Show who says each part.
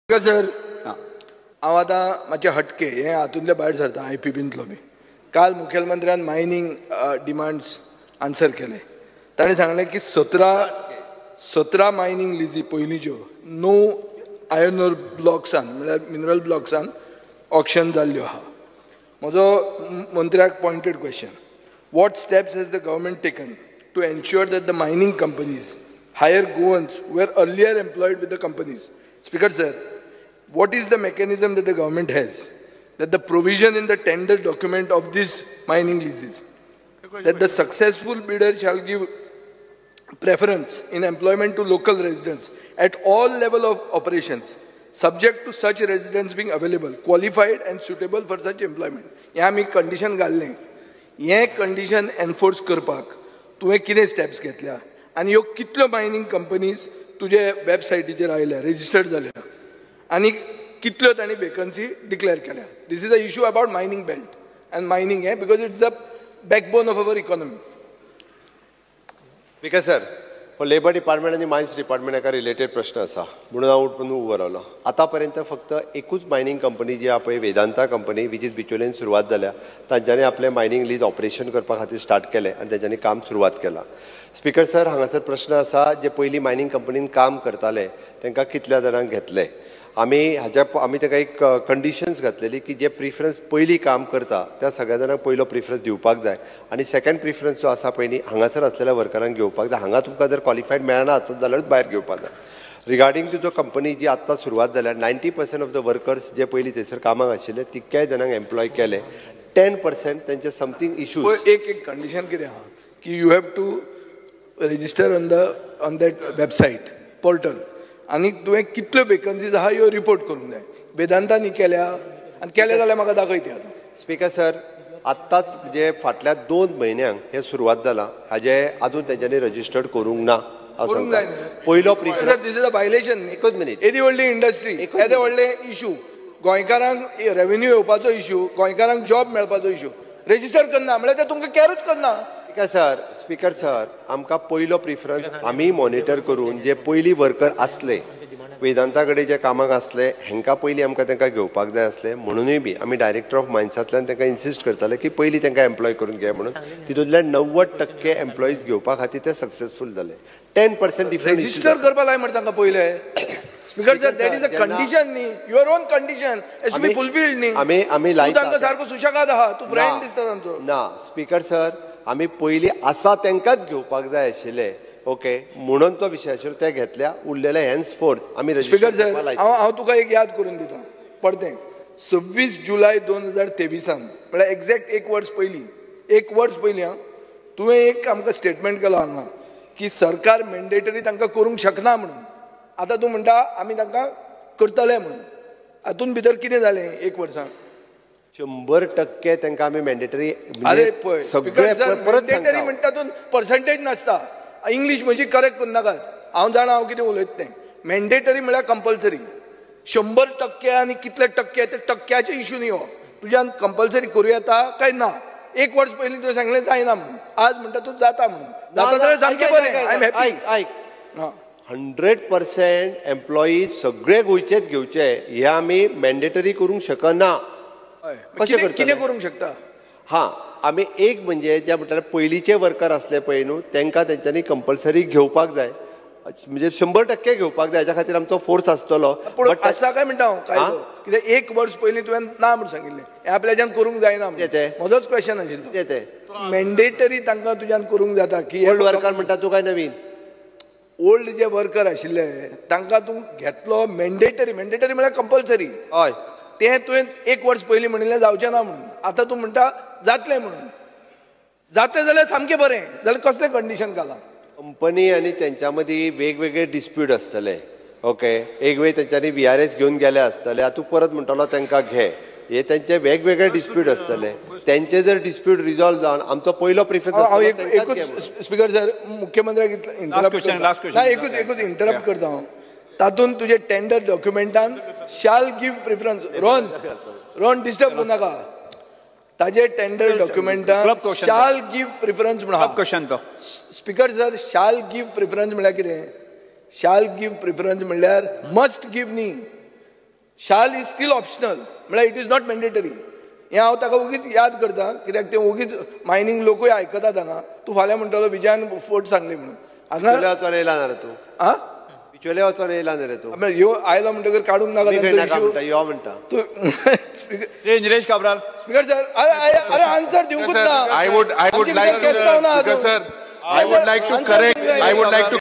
Speaker 1: Sir हांव आतां मातशें हटके हें हातूंतले भायर सरता IPBंतलो बी. काल मुखेलमंत्र्यान मायनींग डिमांड्स आन्सर केले. ताणें सांगलें की 17 मायनींग लिजी पयलींच्यो 9 आयर्न ओर ब्लॉक्सान म्हळ्यार मिनरल ब्लॉक्सान ऑक्शन जाल्ल्यो आहा. म्हजो मंत्र्याक pointed question: what steps has the government taken to ensure that the mining companies hire Goans were earlier employed with the companies? Speaker sir, what is the mechanism that the government has that the provision in the tender document of these mining leases that the successful bidder shall give preference in employment to local residents at all level of operations subject to such residents being available, qualified and suitable for such employment? हे आमी condition घाल्लें. हे condition enforce करपाक तुवें कितें steps घेतल्या आनी ह्यो कितल्यो मायनींग कंपनीज तुजे वेबसायटीचेर आयल्या, रजिस्टर्ड जाल्या आनी कितल्यो तांणी वेकन्सी डिक्लेअर केल्या? This is a issue about mining belt and mining हे because it's the backbone of our economy.
Speaker 2: Speaker sir, हो लेबर डिपार्टमेंट आणि मायन्स डिपार्टमेंट हाका रिलेटेड प्रश्न आसा म्हणून हांव उठून उबो रावलो. आतां पर्यंत फक्त एकूच मायनींग कंपनी जी आहा पळय, वेदांता कंपनी, वीच इज बिचोलेन सुरवात जाल्या. तांच्यांनी आपलें मायनींग लीज ऑपरेशन करपा खातीर स्टार्ट केलें आनी तांच्यांनी काम सुरवात केलां. स्पीकर सर, हांगासर प्रश्न आसा, जे पयलीं मायनींग कंपनीन काम करताले तांकां कितल्या जाणांक घेतले? आमी ताका एक कंडिशन्स घातलेली की जे प्रिफरन्स पयलीं काम करता त्या सगळ्या जाणांक पयलो प्रिफरन्स दिवपाक जाय आनी सेकंड प्रिफरन्स जो आसा पयलीं हांगासर आसलेल्या वर्करांक घेवपाक जाय. हांगा तुमकां जर क्वॉलिफायड मेळना आसत जाल्यारूच भायर घेवपाक जाय. रिगार्डींग टू जो कंपनी जी आत्तां सुरवात जाल्या, 90% ऑफ द वर्कर्स जे पयलीं थंयसर कामाक आशिल्ले तितक्याय जाणांक एम्प्लॉय केले. 10% तेंचे समथींग इश्यूज.
Speaker 1: एक कंडिशन कितें आहा की you have to register on that website portal आनी तुवें कितल्यो वेकन्सीज आहा ह्यो रिपोर्ट करूंक जाय. वेदांतांनी केल्या आनी केले जाल्यार म्हाका दाखय ती आतां.
Speaker 2: स्पीकर सर, आत्ताच म्हणजे फाटल्या 2 म्हयन्यांक हे सुरवात जालां, हाजे आजून तेंच्यांनी रजिस्टर्ड करूंक ना.
Speaker 1: करूंक जाय
Speaker 2: पयलो preference.
Speaker 1: This is a violation.
Speaker 2: एकूच मिनीट.
Speaker 1: येदी व्हडली इंडस्ट्री, येदे व्हडले इश्यू, गोंयकारांक रेव्हेन्यू येवपाचो इश्यू, गोंयकारांक जॉब मेळपाचो इश्यू, रजिस्टर करना म्हळ्यार ते तुमकां कॅरूच करना.
Speaker 2: स्पीकर सर, आमकां पयलो प्रिफरन्स आमी मॉनिटर करून जे पयलीं वर्कर आसले, वेदांता कडेन जे कामाक आसले, हांकां पयलीं आमकां तांकां घेवपाक जाय आसलें. म्हणूनय बी आमी डायरेक्टर ऑफ मायन्सांतल्यान तांकां इन्सिस्ट करताले की पयलीं तांकां एम्प्लॉय करून घे म्हणून. तितूंतल्यान 90% एम्प्लॉईज घेवपा खातीर ते सक्सेसफूल जाले. 10% डिफरन्स
Speaker 1: रजिस्टर करपा लाय म्हणटा तांकां पयले. Speaker sir, that is a condition न्ही, your own condition has to be fulfilled न्ही.
Speaker 2: आमी लायता
Speaker 1: तांकां सारको सुशेगाद आहा, तूं फ्रेंड दिसता तांचो.
Speaker 2: ना स्पीकर सर, आमी पयलीं आसा तांकांच घेवपाक जाय आशिल्ले. ओके, म्हणून तो विशय आशिल्लो ते घेतल्या. उरलेले हेन्स फोर्थ आमी.
Speaker 1: स्पीकर सर, हांव तुका एक याद करून दिता परतें. 26 जुलय 2023 म्हळ्यार एक्झॅक्ट 1 वर्स पयलीं, 1 वर्स पयलीं तुवें एक आमकां स्टेटमेंट केलो हांगा की सरकार मॅन्डेटरी तांकां करूंक शकना म्हणून. आतां तूं म्हणटा आमी तांकां करतले म्हणून. हातून भितर कितें जालें 1 वर्सांत?
Speaker 2: 100% तांकां आमी मॅन्डेटरी.
Speaker 1: अरे पळय मॅन्डेटरी म्हणटा तातूंत पर्संटेज नासता. इंग्लीश म्हजी करेक्ट करून नाकात, हांव जाणा हांव कितें उलयता तें. मॅन्डेटरी म्हळ्यार कंपल्सरी. 100% आनी कितले टक्के, ते टक्क्याचे इश्यू न्ही. हो तुज्यान कंपल्सरी करूं येता काय ना? 1 वर्स पयलीं तुवें सांगलें जायना म्हणून, आज म्हणटा तूं जाता म्हणून. जाता जाल्यार सामकें बरें. I am happy.
Speaker 2: 100% एम्प्लॉईज सगळे गोंयचेच घेवचे, हे आमी मॅन्डेटरी करूंक शकना.
Speaker 1: कितें करूंक शकता?
Speaker 2: हां, आमी एक म्हणजे जे म्हणटात पयलींचे वर्कर आसले पळय न्हू, तांकां तेंच्यांनी कंपल्सरी घेवपाक जाय. म्हणजे 100% घेवपाक जाय. हेच्या खातीर आमचो फोर्स आसतलो.
Speaker 1: पूण आसा काय म्हणटा हांव कायदो, कित्याक 1 वर्स पयलीं तुवें ना म्हणून सांगिल्लें, हें आपल्याच्यान करूंक जायना म्हणून. म्हजोच क्वेश्चन आशिल्लो. मॅन्डेटरी तांकां तुज्यान करूंक जाता की
Speaker 2: ओल्ड वर्कर म्हणटा तूं काय नवीन?
Speaker 1: ओल्ड जे वर्कर आशिल्ले तांकां तूं घेतलो मॅन्डेटरी. मॅन्डेटरी म्हळ्यार कंपल्सरी.
Speaker 2: हय,
Speaker 1: तें तुवें 1 वर्स पयलीं म्हणिल्लें जावचें ना म्हणून. आतां तूं म्हणटा जातलें म्हणून. जातलें जाल्यार सामकें बरें. जाल्यार कसलें कंडिशन घाला?
Speaker 2: कंपनी आनी तेंच्या मदीं वेगवेगळे डिस्प्यूट आसतले. ओके, एक वेळ तेंच्यांनी VRS घेवन गेले आसतले, आतां परत म्हणटलो तांकां घे. हे तेंचे वेगवेगळे डिस्प्यूट आसतले. तेंचे जर डिस्प्यूट रिजॉल्व जावन आमचो पयलो प्रिफरन्स.
Speaker 1: स्पीकर सर, मुख्यमंत्र्याक एकूच इंटरप्ट करता हांव. तातूंत तुजे टेंडर डॉक्युमेंटान शाल गिव्ह प्रिफरन्स. रोहन डिस्टर्ब करूं नाका. ताजे टेंडर डॉक्युमेंटान शाल गिव्ह प्रिफरन्स म्हणून. स्पीकर सर, शाल गिव्ह प्रिफरन्स म्हळ्यार कितें? शाल गिव्ह प्रिफरन्स म्हणल्यार मस्ट गिव्ह न्ही. शाल इज स्टील ऑप्शनल म्हळ्यार इट इज नॉट मॅन्डेटरी. हें हांव ताका उगीच याद करता कित्याक ते उगीच मायनींग लोकूय आयकतात हांगा. तूं फाल्यां म्हणटलो विजयान फोट सांगली म्हणून हांगा
Speaker 2: बिचोले वचोन येयला ना रे तूं.
Speaker 1: आं
Speaker 2: बिचोले वचोन येयला न्ही रे तूं.
Speaker 1: ह्यो आयलो म्हणटकर काडूंक नाका
Speaker 2: नाका
Speaker 1: तांचो इश्यू.
Speaker 2: म्हणटा यो म्हणटा.
Speaker 3: निलेश काब्राल.
Speaker 1: स्पीकर सर अरे आन्सर दिवंकूच ना.
Speaker 4: I would like to,
Speaker 1: case लावना
Speaker 4: Speaker
Speaker 1: हातून.
Speaker 4: sir, I would like to correct